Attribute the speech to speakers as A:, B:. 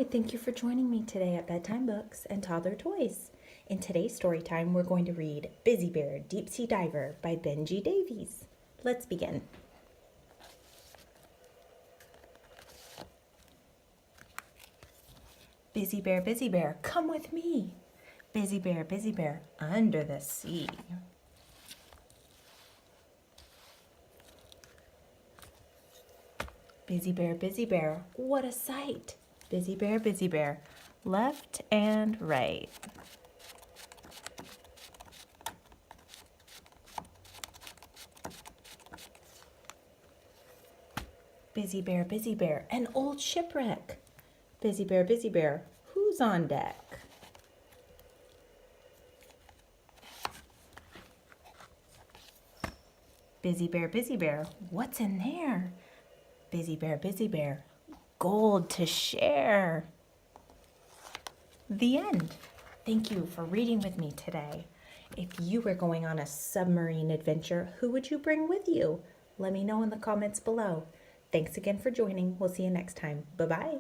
A: Hi, thank you for joining me today at Bedtime Books and Toddler Toys. In today's story time, we're going to read Bizzy Bear, Deep Sea Diver by Benji Davies. Let's begin. Bizzy Bear, come with me. Bizzy Bear, under the sea. Bizzy Bear, what a sight. Bizzy Bear, left and right. Bizzy Bear, an old shipwreck. Bizzy Bear, who's on deck? Bizzy Bear, what's in there? Bizzy Bear, gold to share. The end. Thank you for reading with me today. If you were going on a submarine adventure, who would you bring with you? Let me know in the comments below. Thanks again for joining. We'll see you next time. Bye-bye.